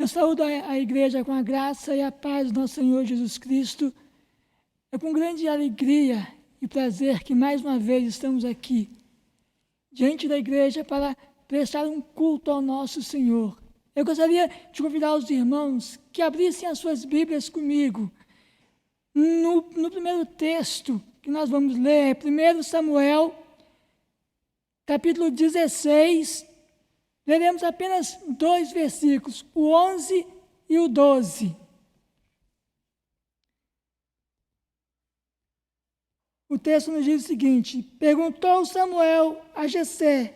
Eu saúdo a igreja com a graça e a paz do nosso Senhor Jesus Cristo. É com grande alegria e prazer que mais uma vez estamos aqui, diante da igreja, para prestar um culto ao nosso Senhor. Eu gostaria de convidar os irmãos que abrissem as suas Bíblias comigo. No primeiro texto que nós vamos ler, 1 Samuel, capítulo 16, leremos apenas 2 versículos, o 11 e o 12. O texto nos diz o seguinte: perguntou Samuel a Jessé: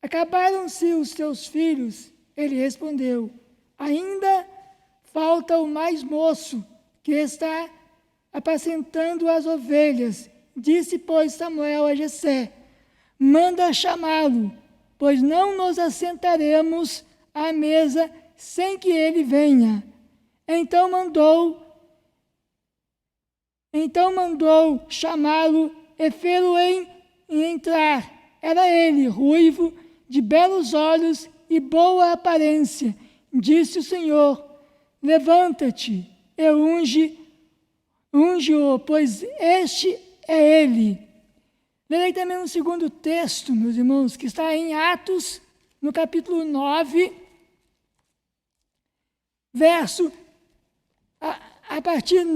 acabaram-se os teus filhos? Ele respondeu: ainda falta o mais moço, que está apacentando as ovelhas. Disse, pois, Samuel a Jessé: manda chamá-lo, pois não nos assentaremos à mesa sem que ele venha. Então mandou chamá-lo e fê-lo entrar. Era ele, ruivo, de belos olhos e boa aparência. Disse o Senhor: levanta-te e unge-o, pois este é ele. Lerei também um segundo texto, meus irmãos, que está em Atos, no capítulo 9, a partir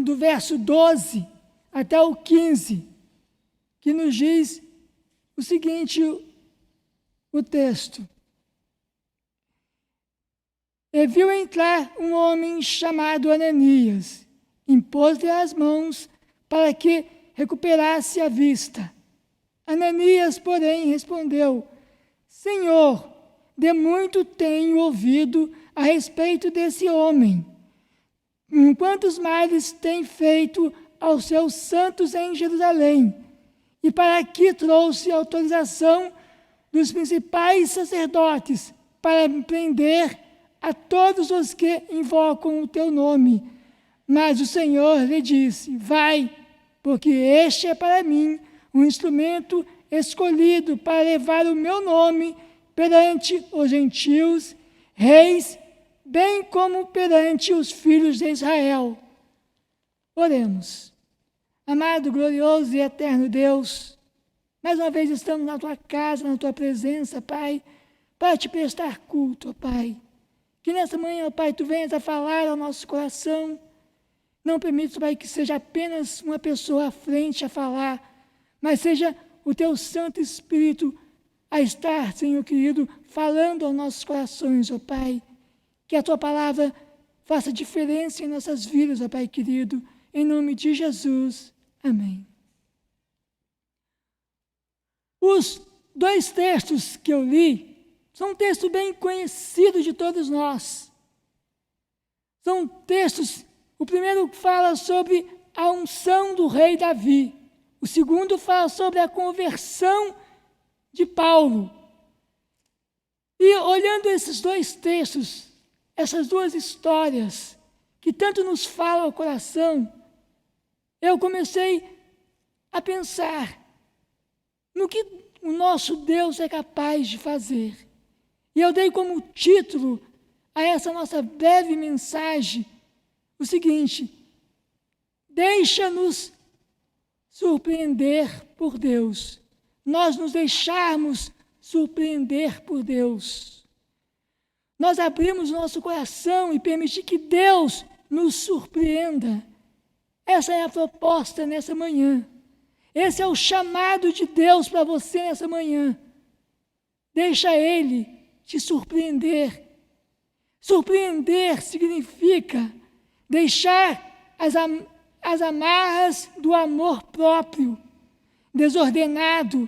do verso 12 até o 15, que nos diz o seguinte, o texto: e viu entrar um homem chamado Ananias, impôs-lhe as mãos para que recuperasse a vista. Ananias, porém, respondeu: Senhor, de muito tenho ouvido a respeito desse homem. Quantos males tem feito aos seus santos em Jerusalém, e para aqui trouxe autorização dos principais sacerdotes para prender a todos os que invocam o teu nome. Mas o Senhor lhe disse: vai, porque este é para mim um instrumento escolhido para levar o meu nome perante os gentios, reis, bem como perante os filhos de Israel. Oremos. Amado, glorioso e eterno Deus, mais uma vez estamos na tua casa, na tua presença, Pai, para te prestar culto, Pai. Que nessa manhã, Pai, tu venhas a falar ao nosso coração. Não permita, Pai, que seja apenas uma pessoa à frente a falar, mas seja o teu Santo Espírito a estar, Senhor querido, falando aos nossos corações, ó Pai. Que a tua palavra faça diferença em nossas vidas, ó Pai querido, em nome de Jesus. Amém. Os 2 textos que eu li são um texto bem conhecido de todos nós. São textos, o primeiro fala sobre a unção do rei Davi. O segundo fala sobre a conversão de Paulo. E olhando esses 2 textos, essas 2 histórias, que tanto nos falam ao coração, eu comecei a pensar no que o nosso Deus é capaz de fazer. E eu dei como título a essa nossa breve mensagem o seguinte: deixa-nos surpreender por Deus. Nós nos deixarmos surpreender por Deus. Nós abrimos nosso coração e permitir que Deus nos surpreenda. Essa é a proposta nessa manhã. Esse é o chamado de Deus para você nessa manhã. Deixa Ele te surpreender. Surpreender significa deixar as amarras do amor próprio, desordenado,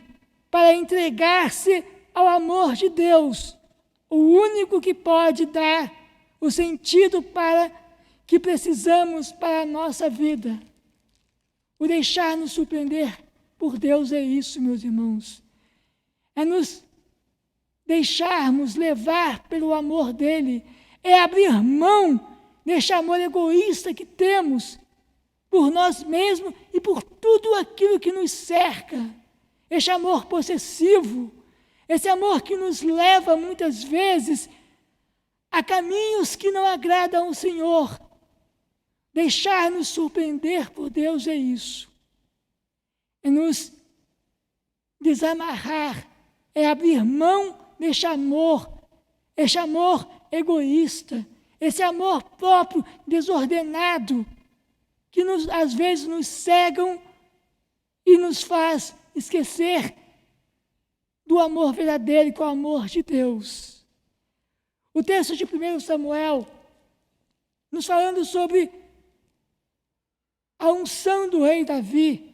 para entregar-se ao amor de Deus, o único que pode dar o sentido para que precisamos para a nossa vida. O deixar-nos surpreender por Deus é isso, meus irmãos. É nos deixarmos levar pelo amor dEle, é abrir mão deste amor egoísta que temos por nós mesmos e por tudo aquilo que nos cerca. Este amor possessivo, esse amor que nos leva muitas vezes há caminhos que não agradam ao Senhor. Deixar-nos surpreender por Deus é isso. É nos desamarrar, é abrir mão deste amor egoísta, esse amor próprio, desordenado, que às vezes nos cegam e nos faz esquecer do amor verdadeiro, que é o amor de Deus. O texto de 1 Samuel, nos falando sobre a unção do rei Davi,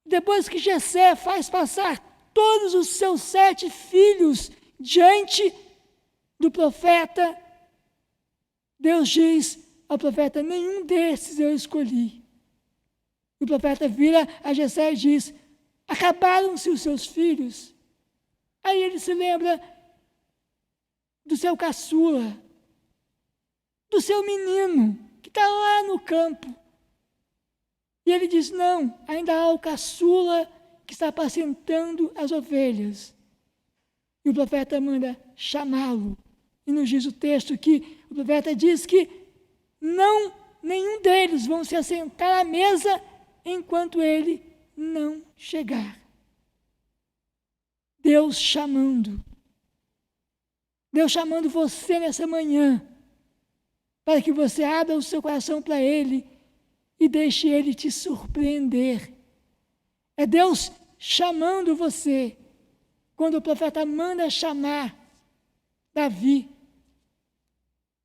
depois que Jessé faz passar todos os seus 7 filhos diante do profeta, Deus diz ao profeta: nenhum desses eu escolhi. E o profeta vira a Jessé e diz: acabaram-se os seus filhos. Aí ele se lembra do seu caçula, do seu menino, que está lá no campo. E ele diz: não, ainda há o caçula que está apacentando as ovelhas. E o profeta manda chamá-lo. E nos diz o texto que o profeta diz que nenhum deles vão se assentar à mesa enquanto ele não chegar. Deus chamando você nessa manhã, para que você abra o seu coração para Ele e deixe Ele te surpreender. É Deus chamando você. Quando o profeta manda chamar Davi,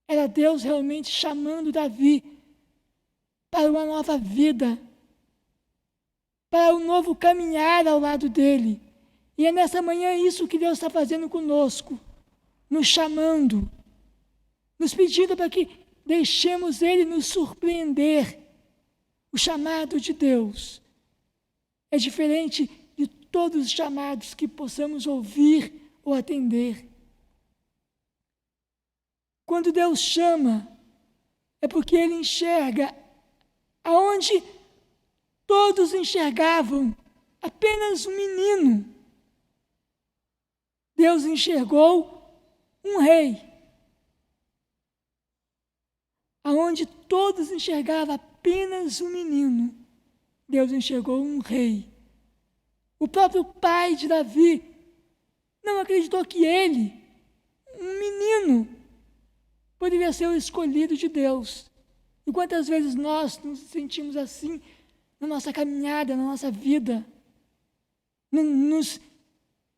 era Deus realmente chamando Davi para uma nova vida, para um novo caminhar ao lado dele. E é nessa manhã isso que Deus está fazendo conosco, nos chamando, nos pedindo para que deixemos Ele nos surpreender. O chamado de Deus é diferente de todos os chamados que possamos ouvir ou atender. Quando Deus chama, é porque Ele enxerga aonde todos enxergavam apenas um menino. Deus enxergou um rei. Aonde todos enxergavam apenas um menino, Deus enxergou um rei. O próprio pai de Davi não acreditou que ele, um menino, poderia ser o escolhido de Deus. E quantas vezes nós nos sentimos assim na nossa caminhada, na nossa vida? Nos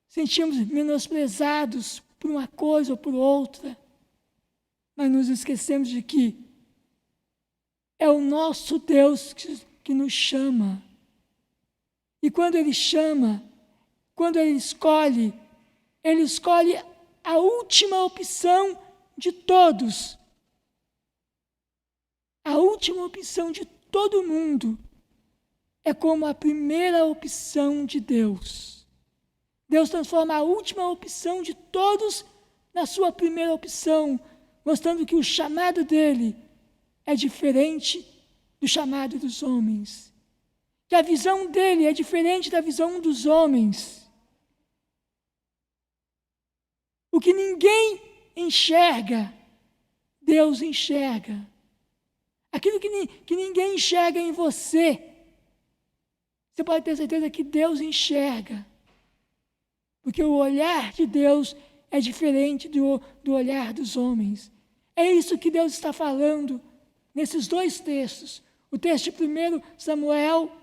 sentimos menosprezados por uma coisa ou por outra, mas nos esquecemos de que é o nosso Deus que nos chama. E quando Ele chama, quando Ele escolhe a última opção de todos. A última opção de todo mundo é como a primeira opção de Deus. Deus transforma a última opção de todos na sua primeira opção, mostrando que o chamado dele é diferente do chamado dos homens. Que a visão dele é diferente da visão dos homens. O que ninguém enxerga, Deus enxerga. Aquilo que ninguém enxerga em você, você pode ter certeza que Deus enxerga. Porque o olhar de Deus é diferente do olhar dos homens. É isso que Deus está falando nesses 2 textos. O texto de 1 Samuel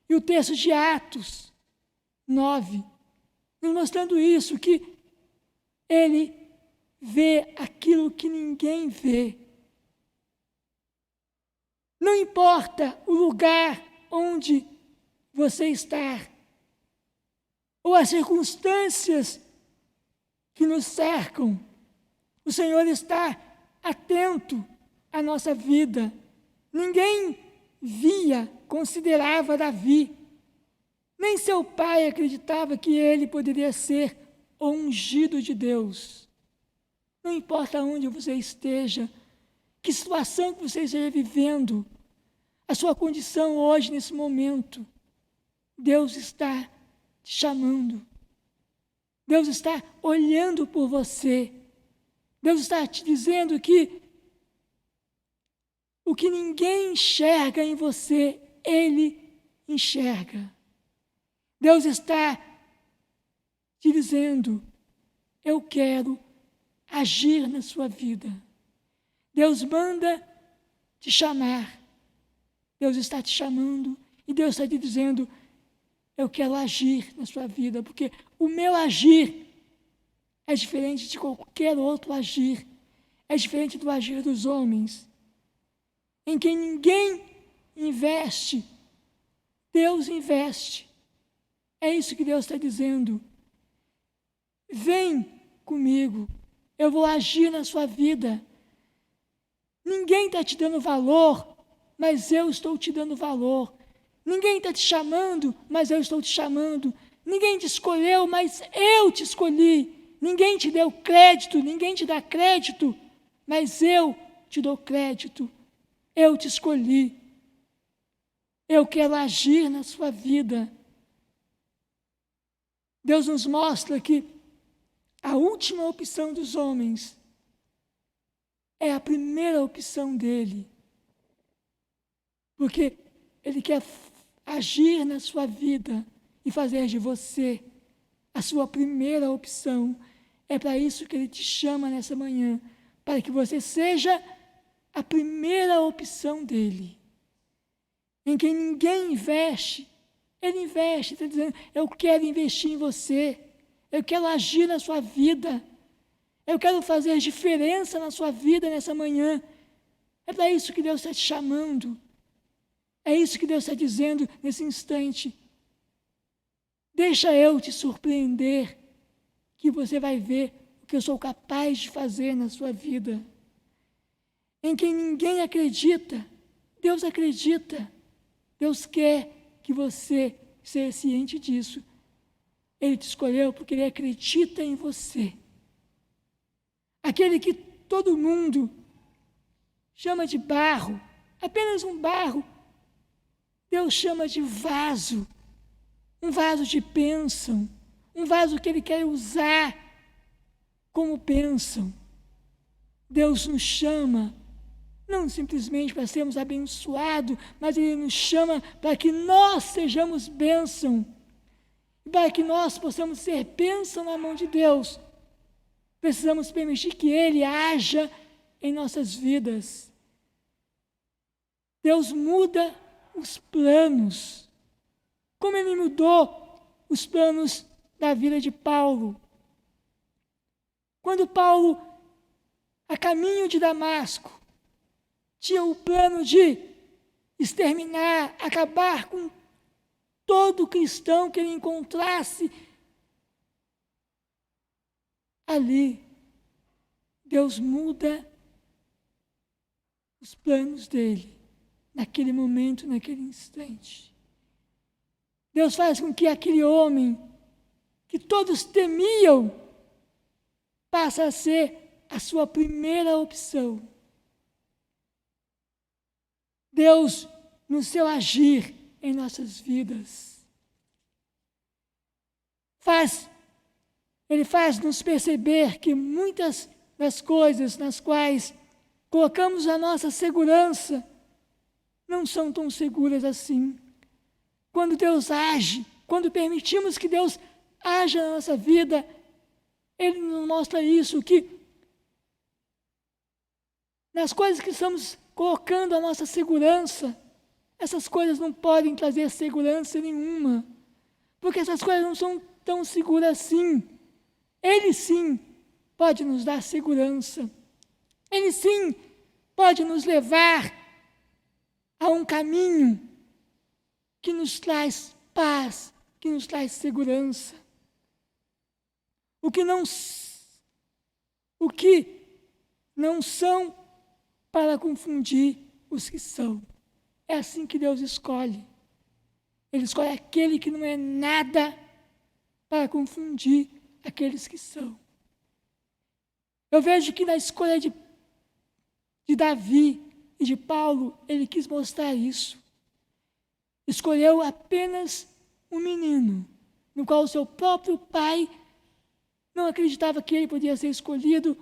e o texto de Atos 9. Nos mostrando isso, que Ele vê aquilo que ninguém vê. Não importa o lugar onde você está, ou as circunstâncias que nos cercam, o Senhor está atento à nossa vida. Ninguém considerava Davi, nem seu pai acreditava que ele poderia ser o ungido de Deus. Não importa onde você esteja, que situação que você esteja vivendo, a sua condição hoje, nesse momento, Deus está te chamando. Deus está olhando por você. Deus está te dizendo que o que ninguém enxerga em você, Ele enxerga. Deus está te dizendo: eu quero agir na sua vida. Deus manda te chamar. Deus está te chamando e Deus está te dizendo: eu quero agir na sua vida, porque o meu agir é diferente de qualquer outro agir. É diferente do agir dos homens, em quem ninguém investe, Deus investe. É isso que Deus está dizendo. Vem comigo, eu vou agir na sua vida. Ninguém está te dando valor, mas eu estou te dando valor. Ninguém está te chamando, mas eu estou te chamando. Ninguém te escolheu, mas eu te escolhi. Ninguém te deu crédito, ninguém te dá crédito, mas eu te dou crédito. Eu te escolhi. Eu quero agir na sua vida. Deus nos mostra que a última opção dos homens é a primeira opção dele. Porque Ele quer agir na sua vida e fazer de você a sua primeira opção. É para isso que Ele te chama nessa manhã, para que você seja a primeira opção dEle. Em quem ninguém investe, Ele investe. Está dizendo: eu quero investir em você, eu quero agir na sua vida, eu quero fazer diferença na sua vida nessa manhã. É para isso que Deus está te chamando. É isso que Deus está dizendo nesse instante. Deixa eu te surpreender, que você vai ver o que eu sou capaz de fazer na sua vida. Em quem ninguém acredita, Deus acredita. Deus quer que você seja ciente disso. Ele te escolheu porque Ele acredita em você. Aquele que todo mundo chama de barro, apenas um barro, Deus chama de vaso, um vaso de bênção, um vaso que Ele quer usar como bênção. Deus nos chama, não simplesmente para sermos abençoados, mas Ele nos chama para que nós sejamos bênção, para que nós possamos ser bênção na mão de Deus. Precisamos permitir que Ele haja em nossas vidas. Deus muda os planos, como Ele mudou os planos da vida de Paulo. Quando Paulo, a caminho de Damasco, tinha o plano de exterminar, acabar com todo cristão que ele encontrasse ali, Deus muda os planos dele, naquele momento, naquele instante. Deus faz com que aquele homem, que todos temiam, passe a ser a sua primeira opção. Deus, no seu agir em nossas vidas, Ele faz nos perceber que muitas das coisas nas quais colocamos a nossa segurança não são tão seguras assim. Quando Deus age, quando permitimos que Deus haja na nossa vida, Ele nos mostra isso, que nas coisas que estamos colocando a nossa segurança, essas coisas não podem trazer segurança nenhuma, porque essas coisas não são tão seguras assim. Ele sim pode nos dar segurança. Ele sim pode nos levar a um caminho que nos traz paz, que nos traz segurança. O que não são para confundir os que são. É assim que Deus escolhe. Ele escolhe aquele que não é nada para confundir aqueles que são. Eu vejo que na escolha de Davi e de Paulo, ele quis mostrar isso. Escolheu apenas um menino, no qual o seu próprio pai não acreditava que ele podia ser escolhido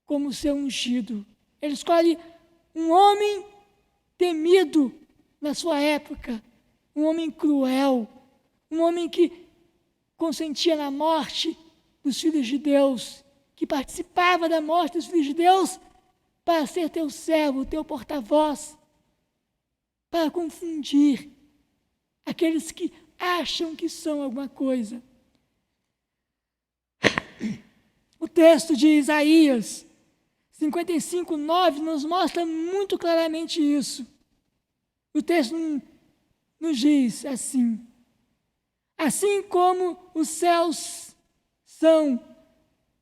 como seu ungido. Ele escolhe um homem temido na sua época, um homem cruel, um homem que consentia na morte dos filhos de Deus, que participava da morte dos filhos de Deus para ser teu servo, teu porta-voz, para confundir aqueles que acham que são alguma coisa. O texto de Isaías 55:9 nos mostra muito claramente isso. O texto nos diz assim: assim como os céus são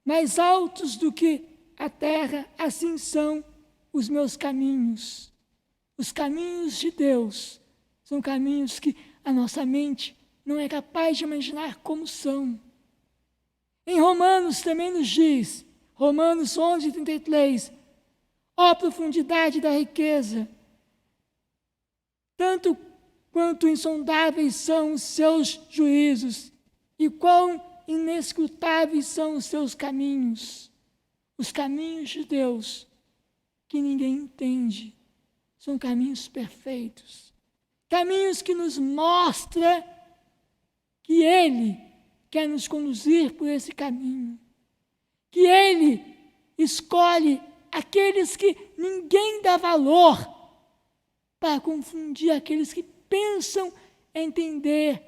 mais altos do que a terra, assim são os meus caminhos. Os caminhos de Deus são caminhos que a nossa mente não é capaz de imaginar como são. Em Romanos também nos diz, Romanos 11:33, ó profundidade da riqueza, tanto quanto insondáveis são os seus juízos, e quão inescrutáveis são os seus caminhos. Os caminhos de Deus, que ninguém entende, são caminhos perfeitos. Caminhos que nos mostram que Ele quer nos conduzir por esse caminho. Que Ele escolhe aqueles que ninguém dá valor para confundir aqueles que pensam entender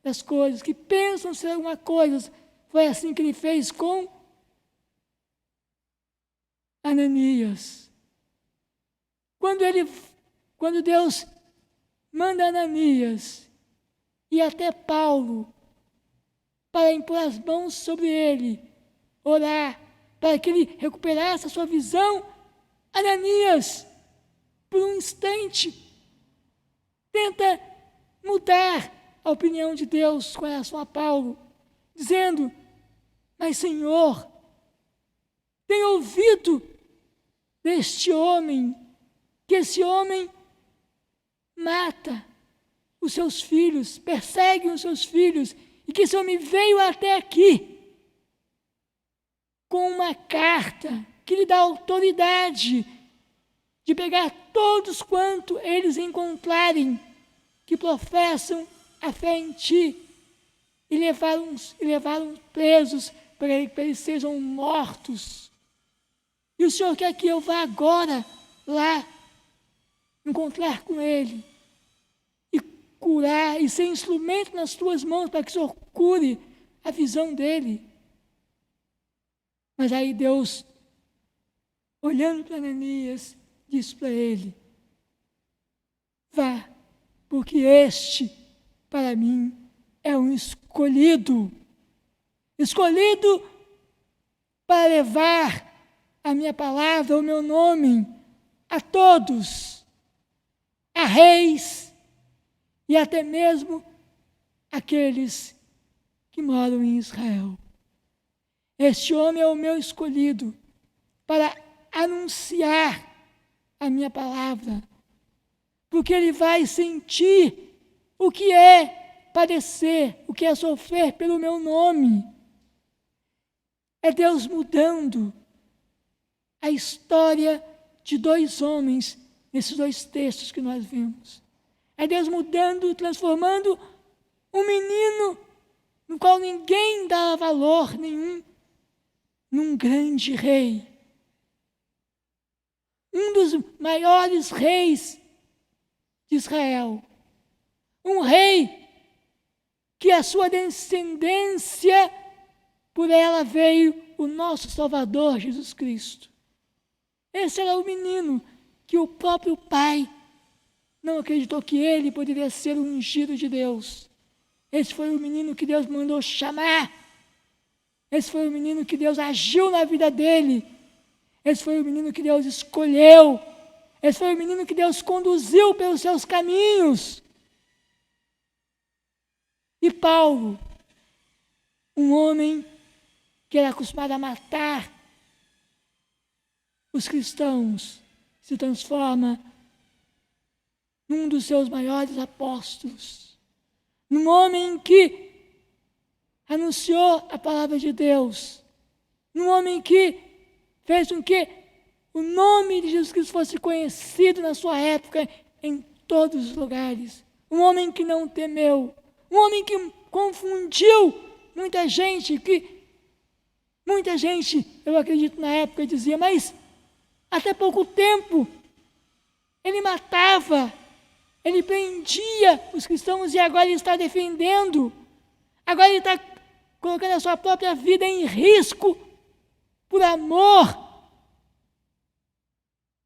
das coisas, que pensam ser alguma coisa. Foi assim que Ele fez com Ananias. Quando Deus manda Ananias e até Paulo para impor as mãos sobre ele, orar, para que ele recuperasse a sua visão, Ananias, por um instante, tenta mudar a opinião de Deus com relação a Paulo, dizendo: mas Senhor, tenho ouvido deste homem, que esse homem mata os seus filhos, persegue os seus filhos, e que esse homem veio até aqui com uma carta que lhe dá autoridade de pegar todos quanto eles encontrarem que professam a fé em ti e levá-los presos para que eles sejam mortos. E o Senhor quer que eu vá agora lá encontrar com ele e curar e ser instrumento nas tuas mãos para que o Senhor cure a visão dele. Mas aí Deus, olhando para Ananias, diz para ele: vá, porque este, para mim, é um escolhido para levar a minha palavra, o meu nome, a todos, a reis e até mesmo aqueles que moram em Israel. Este homem é o meu escolhido para anunciar a minha palavra, porque ele vai sentir o que é padecer, o que é sofrer pelo meu nome. É Deus mudando a história de dois homens nesses dois textos que nós vimos. É Deus mudando, transformando um menino no qual ninguém dava valor nenhum, num grande rei. Um dos maiores reis de Israel. Um rei que a sua descendência, por ela veio o nosso Salvador Jesus Cristo. Esse era o menino que o próprio pai não acreditou que ele poderia ser o ungido de Deus. Esse foi o menino que Deus mandou chamar. Esse foi o menino que Deus agiu na vida dele. Esse foi o menino que Deus escolheu. Esse foi o menino que Deus conduziu pelos seus caminhos. E Paulo, um homem que era acostumado a matar os cristãos, se transforma num dos seus maiores apóstolos. Num homem que anunciou a palavra de Deus, num homem que fez com que o nome de Jesus Cristo fosse conhecido na sua época em todos os lugares. Um homem que não temeu, um homem que confundiu muita gente, eu acredito na época, dizia, mas até pouco tempo ele matava, ele prendia os cristãos e agora ele está defendendo, agora ele está colocando a sua própria vida em risco por amor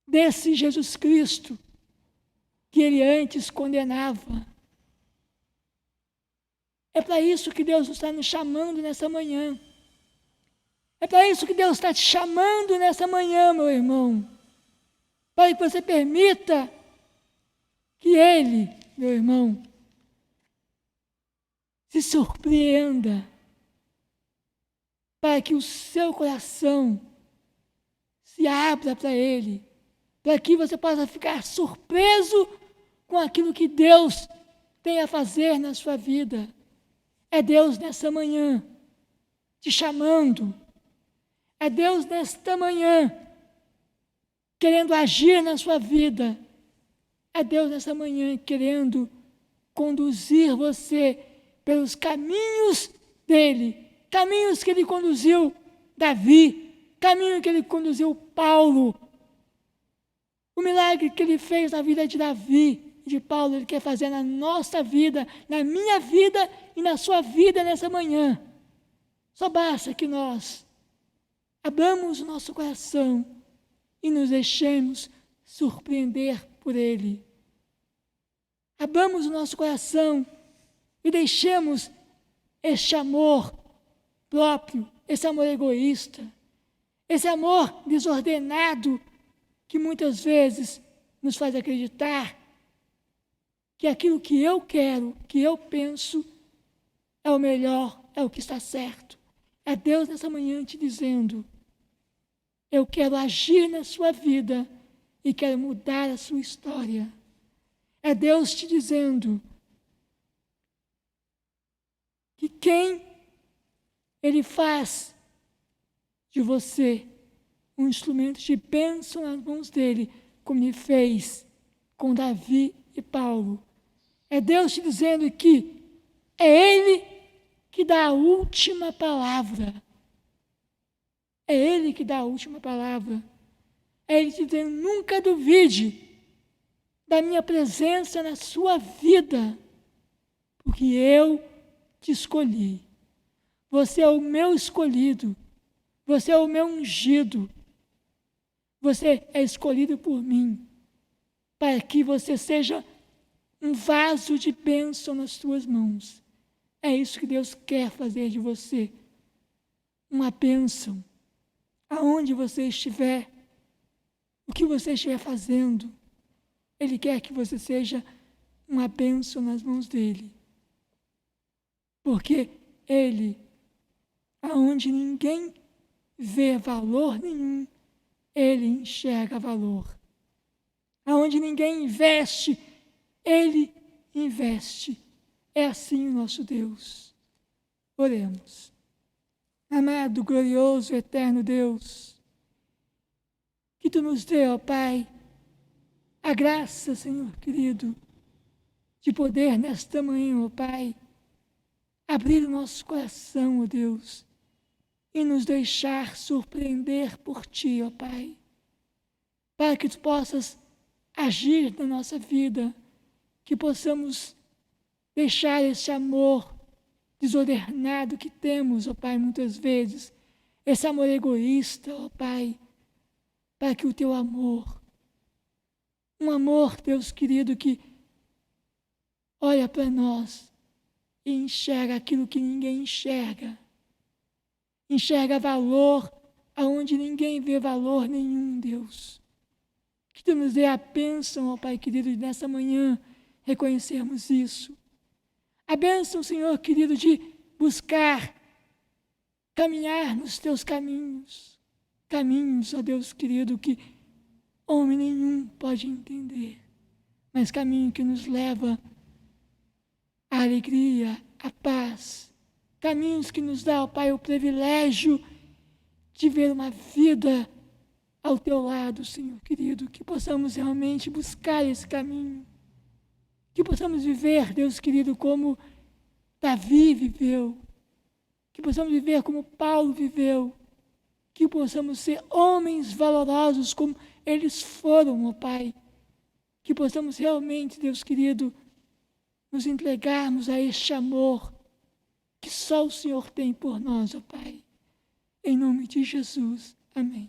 desse Jesus Cristo que ele antes condenava. É para isso que Deus está nos chamando nessa manhã. É para isso que Deus está te chamando nessa manhã, meu irmão. Para que você permita que Ele, meu irmão, se surpreenda. Para que o seu coração se abra para Ele. Para que você possa ficar surpreso com aquilo que Deus tem a fazer na sua vida. É Deus nessa manhã te chamando. É Deus nesta manhã querendo agir na sua vida. É Deus nessa manhã querendo conduzir você pelos caminhos dele. Caminhos que ele conduziu Davi. Caminho que ele conduziu Paulo. O milagre que ele fez na vida de Davi e de Paulo, ele quer fazer na nossa vida, na minha vida e na sua vida nessa manhã. Só basta que nós abramos o nosso coração e nos deixemos surpreender por Ele. Abramos o nosso coração e deixemos este amor próprio, esse amor egoísta, esse amor desordenado que muitas vezes nos faz acreditar que aquilo que eu quero, que eu penso, é o melhor, é o que está certo. É Deus nessa manhã te dizendo, eu quero agir na sua vida e quero mudar a sua história. É Deus te dizendo que quem Ele faz de você um instrumento de bênção nas mãos dele, como Ele fez com Davi e Paulo. É Deus te dizendo que é Ele que dá a última palavra. É Ele que dá a última palavra. É Ele te dizendo, nunca duvide da minha presença na sua vida, porque eu te escolhi. Você é o meu escolhido. Você é o meu ungido. Você é escolhido por mim, para que você seja um vaso de bênção nas suas mãos. É isso que Deus quer fazer de você. Uma bênção. Aonde você estiver, o que você estiver fazendo, Ele quer que você seja uma bênção nas mãos dEle. Porque Ele, aonde ninguém vê valor nenhum, Ele enxerga valor. Aonde ninguém investe, Ele investe. É assim o nosso Deus. Oremos. Amado, glorioso, eterno Deus, que Tu nos dê, ó Pai, a graça, Senhor querido, de poder nesta manhã, ó Pai, abrir o nosso coração, ó Deus, e nos deixar surpreender por Ti, ó Pai, para que Tu possas agir na nossa vida, que possamos deixar esse amor desordenado que temos, ó Pai, muitas vezes, esse amor egoísta, ó Pai, para que o Teu amor, um amor, Deus querido, que olha para nós e enxerga aquilo que ninguém enxerga, enxerga valor aonde ninguém vê valor nenhum, Deus. Que Tu nos dê a bênção, ó Pai querido, de nessa manhã reconhecermos isso. A bênção, Senhor querido, de buscar, caminhar nos Teus caminhos. Caminhos, ó Deus querido, que homem nenhum pode entender. Mas caminho que nos leva à alegria, à paz. caminhos que nos dá, ó Pai, o privilégio de ver uma vida ao Teu lado, Senhor querido, que possamos realmente buscar esse caminho, que possamos viver, Deus querido, como Davi viveu, que possamos viver como Paulo viveu, que possamos ser homens valorosos como eles foram, ó Pai, que possamos realmente, Deus querido, nos entregarmos a este amor que só o Senhor tem por nós, ó Pai. Em nome de Jesus. Amém.